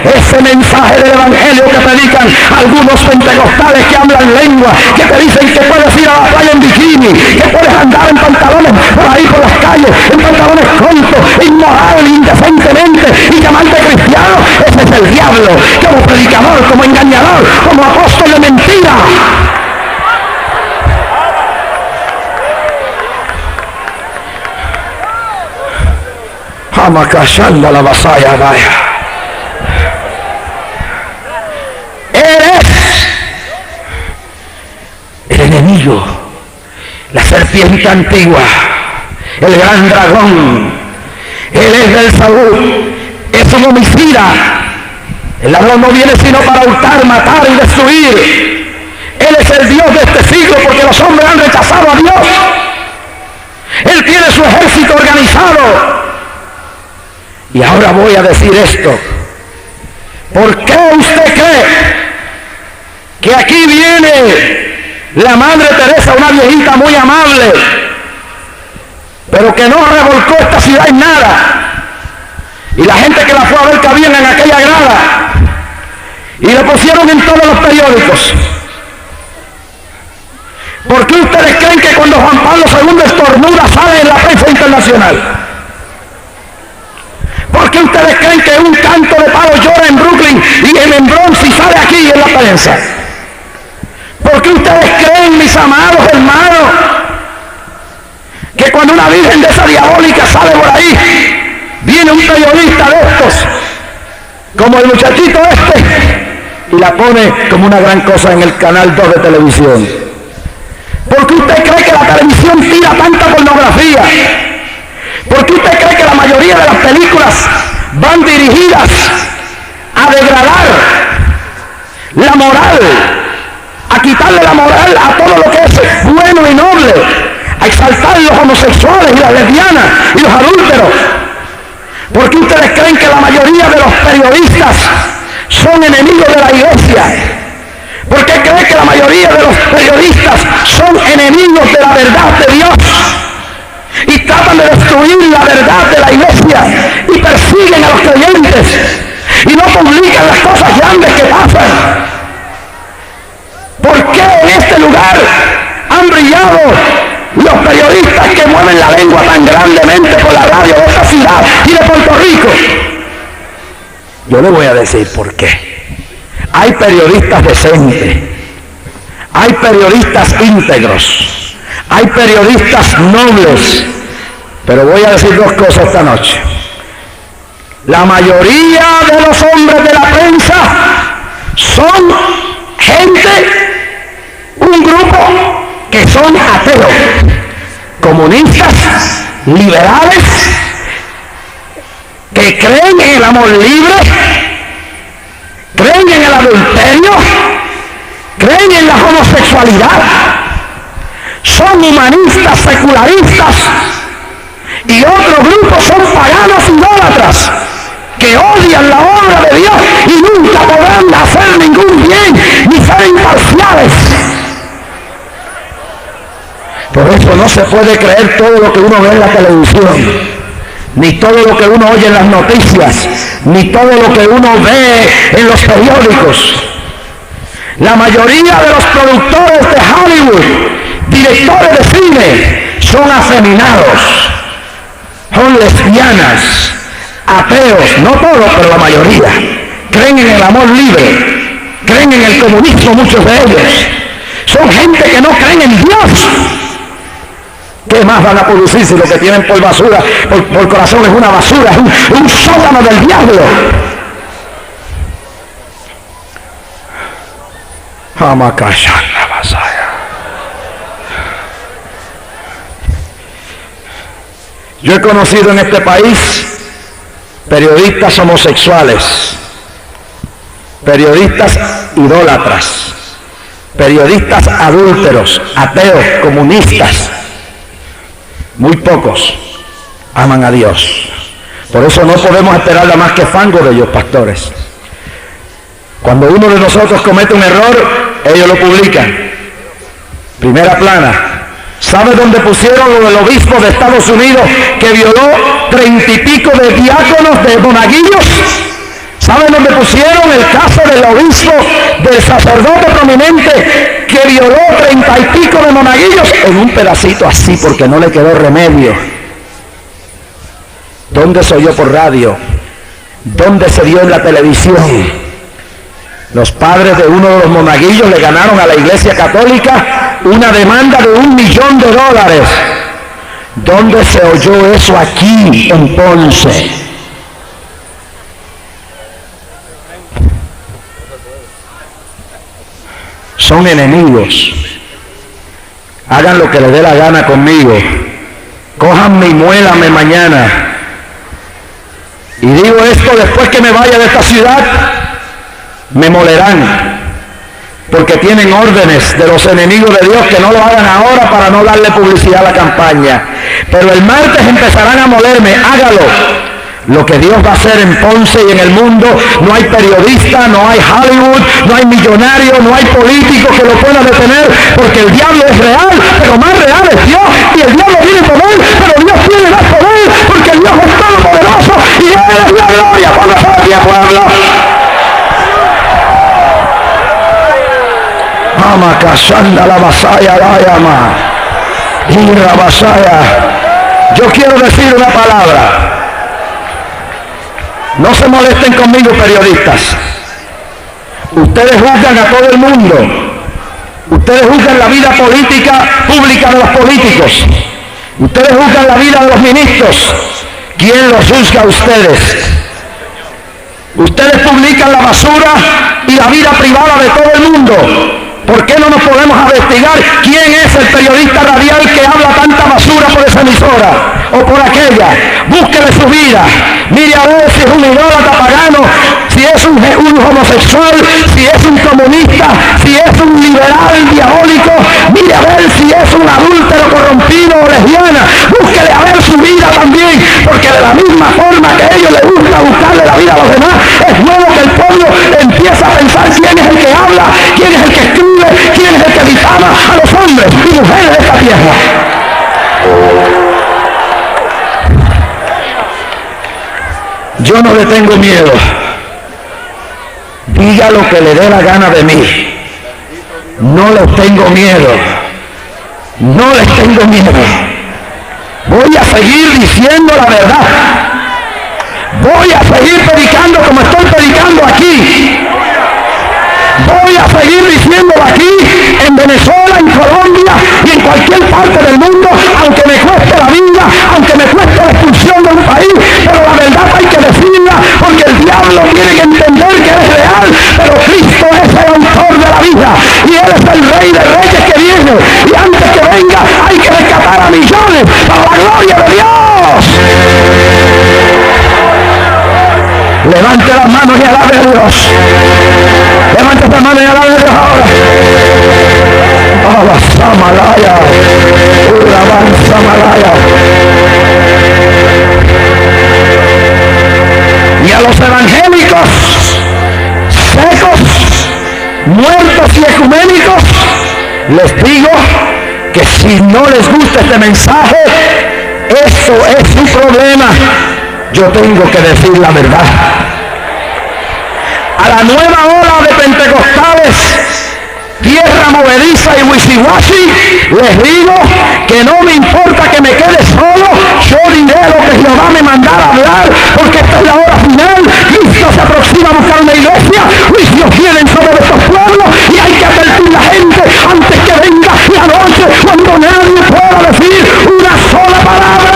Ese mensaje del evangelio que predican algunos pentecostales que hablan lengua, que te dicen que puedes ir a la playa en bikini, que puedes andar en pantalones por ahí por las calles, en pantalones cortos, inmoral, indecentemente, y llamarte cristiano. Ese es el diablo, como predicador, como engañador, como apóstol de mentira. Amakashanda la basaya vaya. El enemigo, la serpiente antigua, el gran dragón. Él es del Saúl, es un homicida. El ladrón no viene sino para hurtar, matar y destruir. Él es el Dios de este siglo porque los hombres han rechazado a Dios. Él tiene su ejército organizado. Y ahora voy a decir esto. ¿Por qué usted cree que aquí viene la Madre Teresa, una viejita muy amable, pero que no revolcó esta ciudad en nada? Y la gente que la fue a ver cabían en aquella grada y lo pusieron en todos los periódicos. ¿Por qué ustedes creen que cuando Juan Pablo II estornuda sale en la prensa internacional? ¿Por qué ustedes creen que un canto de palo llora en Brooklyn y en Bronx y sale aquí en la prensa? ¿Por qué ustedes creen, mis amados hermanos, cuando una virgen de esa diabólica sale por ahí, viene un periodista de estos, como el muchachito este, y la pone como una gran cosa en el canal 2 de televisión. ¿Por qué usted cree que la televisión tira tanta pornografía? ¿Por qué usted cree que la mayoría de las películas van dirigidas a degradar la moral, a quitarle la moral a todo lo que es bueno y noble, a exaltar los homosexuales y las lesbianas y los adúlteros? ¿Por qué ustedes creen que la mayoría de los periodistas son enemigos de la iglesia? ¿Por qué creen que la mayoría de los periodistas son enemigos de la verdad de Dios? Y tratan de destruir la verdad de la iglesia y persiguen a los creyentes y no publican las cosas grandes que pasan. ¿Por qué en este lugar han brillado los periodistas que mueven la lengua tan grandemente por la radio de esta ciudad y de Puerto Rico? Yo le voy a decir por qué. Hay periodistas decentes, hay periodistas íntegros, hay periodistas nobles, pero voy a decir dos cosas esta noche. La mayoría de los hombres de la prensa son gente, un grupo que son ateos, comunistas, liberales, que creen en el amor libre, creen en el adulterio, creen en la homosexualidad, son humanistas, secularistas, y otro grupo son paganos idólatras que odian la obra de Dios y nunca podrán hacer ningún bien ni ser imparciales. Por eso no se puede creer todo lo que uno ve en la televisión, ni todo lo que uno oye en las noticias, ni todo lo que uno ve en los periódicos. La mayoría de los productores de Hollywood, directores de cine, son afeminados, son lesbianas, ateos, no todos, pero la mayoría. Creen en el amor libre, creen en el comunismo, muchos de ellos. Son gente que no creen en Dios. ¿Qué más van a producir si lo que tienen por basura, por corazón es una basura, es un sótano del diablo? Yo he conocido en este país periodistas homosexuales, periodistas idólatras, periodistas adúlteros, ateos, comunistas. Muy pocos aman a Dios. Por eso no podemos esperar nada más que fango de ellos, pastores. Cuando uno de nosotros comete un error, ellos lo publican. Primera plana. ¿Sabe dónde pusieron lo del obispo de Estados Unidos que violó 30 y pico de diáconos de monaguillos? ¿Saben dónde pusieron el caso del obispo, del sacerdote prominente que violó 30 y pico de monaguillos? En un pedacito así, porque no le quedó remedio. ¿Dónde se oyó por radio? ¿Dónde se dio en la televisión? Los padres de uno de los monaguillos le ganaron a la Iglesia Católica una demanda de $1 millón. ¿Dónde se oyó eso? Aquí, en Ponce. Son enemigos. Hagan lo que les dé la gana conmigo. Cójanme y muélanme mañana. Y digo esto después que me vaya de esta ciudad. Me molerán, porque tienen órdenes de los enemigos de Dios que no lo hagan ahora para no darle publicidad a la campaña. Pero el martes empezarán a molerme. Hágalo. Lo que Dios va a hacer en Ponce y en el mundo, no hay periodista, no hay Hollywood, no hay millonario, no hay político que lo pueda detener, porque el diablo es real, pero más real es Dios, y el diablo tiene poder, pero Dios tiene más poder, porque Dios es todopoderoso, y Él es la gloria. Cuando se ve, pueblo. Ama casanda la vasaya la llama. Y la vasaya. Yo quiero decir una palabra. No se molesten conmigo, periodistas. Ustedes juzgan a todo el mundo. Ustedes juzgan la vida política pública de los políticos. Ustedes juzgan la vida de los ministros. ¿Quién los juzga a ustedes? Ustedes publican la basura y la vida privada de todo el mundo. ¿Por qué no nos podemos investigar quién es el periodista radial que habla tanta basura por esa emisora o por aquella? Búsquele su vida. Mire a ver si es un idólatra pagano, si es un homosexual, si es un comunista, si es un liberal diabólico. Mire a ver si es un adúltero corrompido o lesbiana. Búsquele a ver su vida también, porque de la misma forma que a ellos les gusta buscarle la vida a los demás, es bueno que el pueblo empiece a pensar quién es el que habla, quién es el que escribe, quién es el que difama a los hombres y mujeres de esta tierra. Yo no le tengo miedo. Diga lo que le dé la gana de mí. No les tengo miedo. No les tengo miedo. Voy a seguir diciendo la verdad. Voy a seguir predicando como estoy predicando aquí. Voy a seguir diciéndolo aquí, en Venezuela, en Colombia y en cualquier parte del mundo, aunque me cueste la vida, aunque me cueste la expulsión de un país, pero la verdad hay que decirla, porque el diablo tiene que entender que es real, pero Cristo es el autor de la vida, y Él es el Rey de Reyes que viene, y antes que venga hay que rescatar a millones para la gloria de Dios. Levante las manos y alabe a Dios. Levante las manos y alabe a Dios ahora. Samalaya. Uraban Samalaya. Y a los evangélicos secos, muertos y ecuménicos, les digo que si no les gusta este mensaje, eso es su problema. Yo tengo que decir la verdad. A la nueva ola de pentecostales, tierra movediza y wishy-washy, les digo que no me importa que me quede solo, yo diré lo que Jehová me mandara hablar, porque esta es la hora final. Cristo se aproxima a buscar una iglesia, juicios vienen sobre estos pueblos y hay que advertir la gente antes que venga la noche cuando nadie pueda decir una sola palabra.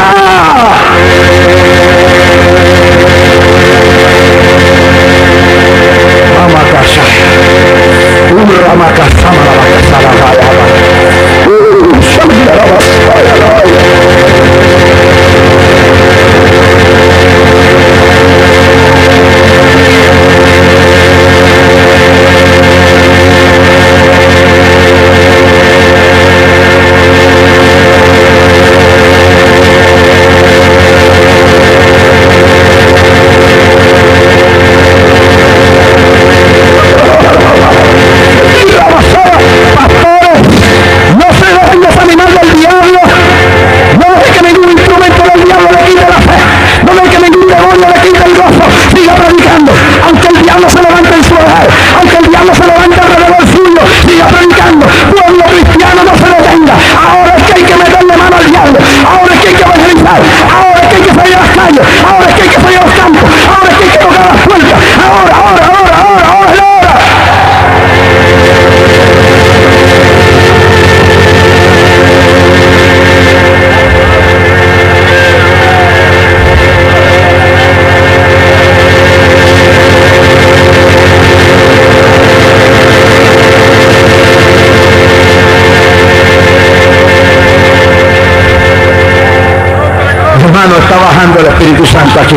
Está bajando el Espíritu Santo aquí.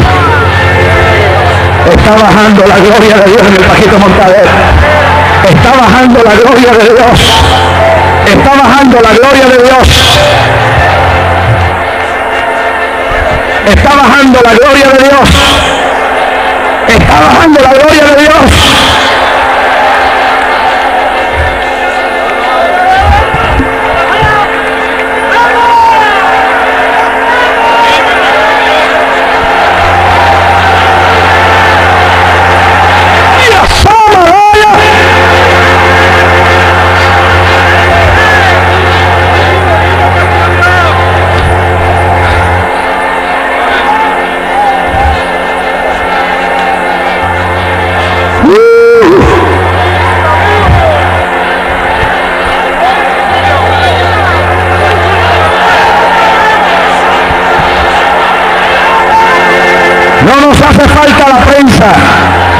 Está bajando la gloria de Dios en el Pajito Montader. Está bajando la gloria de Dios. Está bajando la gloria de Dios. Está bajando la gloria de Dios. Está bajando la gloria de Dios. Woo!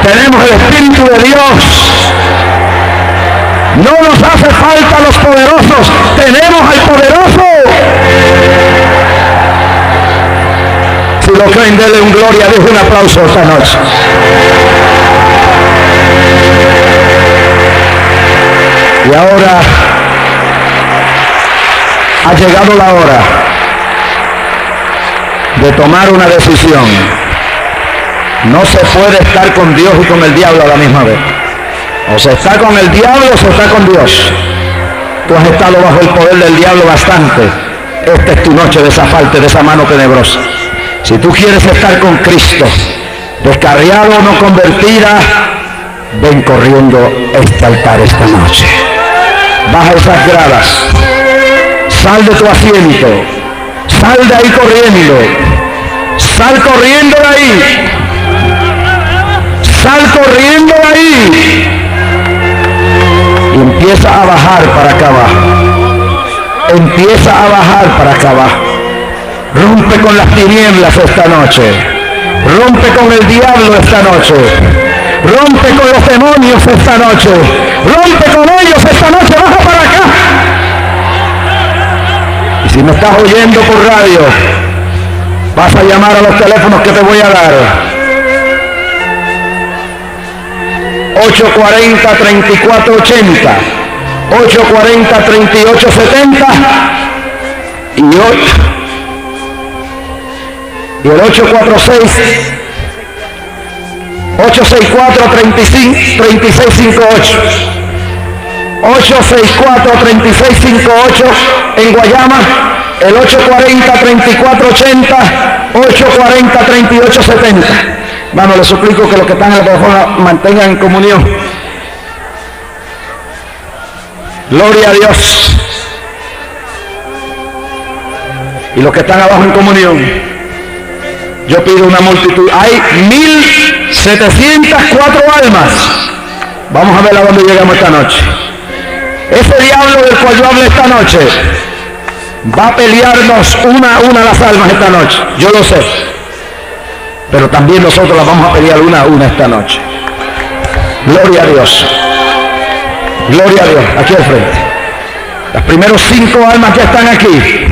Tenemos el Espíritu de Dios. No nos hace falta los poderosos, tenemos al poderoso. Si lo creen, denle un gloria a Dios, un aplauso esta noche. Y ahora ha llegado la hora de tomar una decisión. No se puede estar con Dios y con el diablo a la misma vez. O se está con el diablo o se está con Dios. Tú has estado bajo el poder del diablo bastante. Esta es tu noche de zafarte de esa mano tenebrosa. Si tú quieres estar con Cristo, descarriado o no convertida, ven corriendo a este altar esta noche. Baja esas gradas. Sal de tu asiento. Sal de ahí corriendo. Sal corriendo de ahí. Sal corriendo de ahí. Y empieza a bajar para acá abajo. Empieza a bajar para acá abajo. Rompe con las tinieblas esta noche. Rompe con el diablo esta noche. Rompe con los demonios esta noche. Rompe con ellos esta noche. Baja para acá. Y si me estás oyendo por radio, vas a llamar a los teléfonos que te voy a dar. 840-3480, 840-3870 y el 864-3658, 864-3658 en Guayama, el 840-3480, 840-3870. Vamos, les suplico que los que están en la plataforma mantengan en comunión. Gloria a Dios. Y los que están abajo en comunión, yo pido una multitud. Hay 1704 almas. Vamos a ver a dónde llegamos esta noche. Ese diablo del cual yo hablo esta noche va a pelearnos una a una las almas esta noche. Yo lo sé. Pero también nosotros las vamos a pelear una a una esta noche. Gloria a Dios. Gloria a Dios. Aquí al frente. Las primeros 5 almas ya están aquí.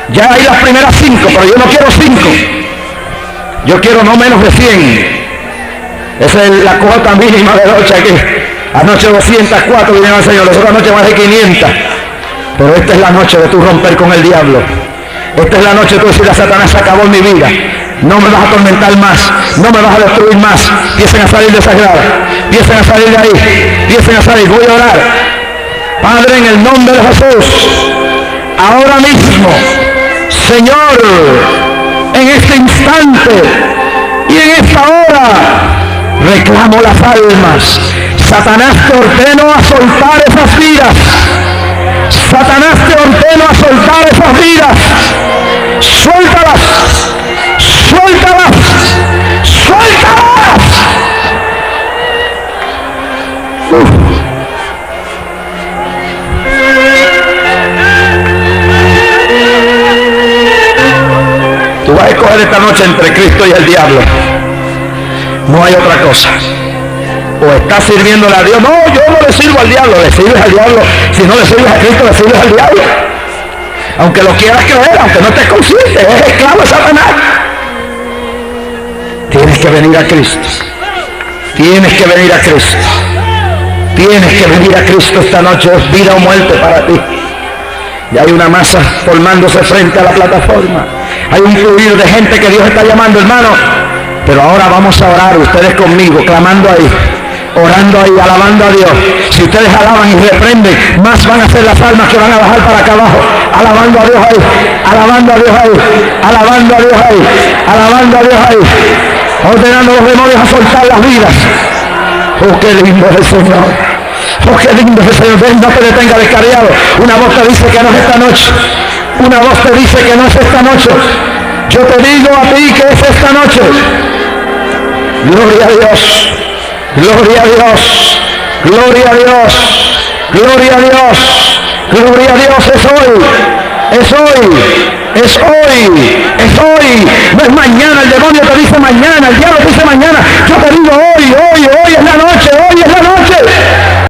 Ya hay las primeras 5, pero yo no quiero 5. Yo quiero no menos de 100. Esa es la cuota mínima de noche aquí. Anoche 204 vinieron al Señor. Las otras noches más de 500. Pero esta es la noche de tu romper con el diablo. Esta es la noche de tú decir a Satanás: se acabó mi vida. No me vas a atormentar más, no me vas a destruir más. Empiecen a salir de esa grada, empiecen a salir de ahí, empiecen a salir. Voy a orar. Padre, en el nombre de Jesús, ahora mismo, Señor, en este instante y en esta hora, reclamo las almas. Satanás, te ordeno a soltar esas vidas. Satanás, te ordeno a soltar esas vidas. Suéltalas. ¡Suéltalas! ¡Suéltalas! Tú vas a escoger esta noche entre Cristo y el diablo. No hay otra cosa. O estás sirviéndole a Dios. No, yo no le sirvo al diablo. Le sirves al diablo. Si no le sirves a Cristo, le sirves al diablo. Aunque lo quieras creer, aunque no estés consciente, eres esclavo de Satanás. Tienes que venir a Cristo. Tienes que venir a Cristo. Tienes que venir a Cristo esta noche. Es vida o muerte para ti. Y hay una masa formándose frente a la plataforma. Hay un fluir de gente que Dios está llamando, hermano. Pero ahora vamos a orar, ustedes conmigo, clamando ahí, orando ahí, alabando a Dios. Si ustedes alaban y reprenden, más van a ser las almas que van a bajar para acá abajo. Alabando a Dios ahí, alabando a Dios ahí, alabando a Dios ahí, alabando a Dios ahí. Ordenando a los demonios a soltar las vidas. Oh, qué lindo es el Señor. Oh, qué lindo es el Señor. Ven, no te detenga descarriado. Una voz te dice que no es esta noche. Una voz te dice que no es esta noche. Yo te digo a ti que es esta noche. Gloria a Dios. Gloria a Dios. Gloria a Dios. Gloria a Dios. Gloria a Dios es hoy. Es hoy, es hoy, es hoy. No es mañana, el demonio te dice mañana, el diablo te dice mañana. Yo te digo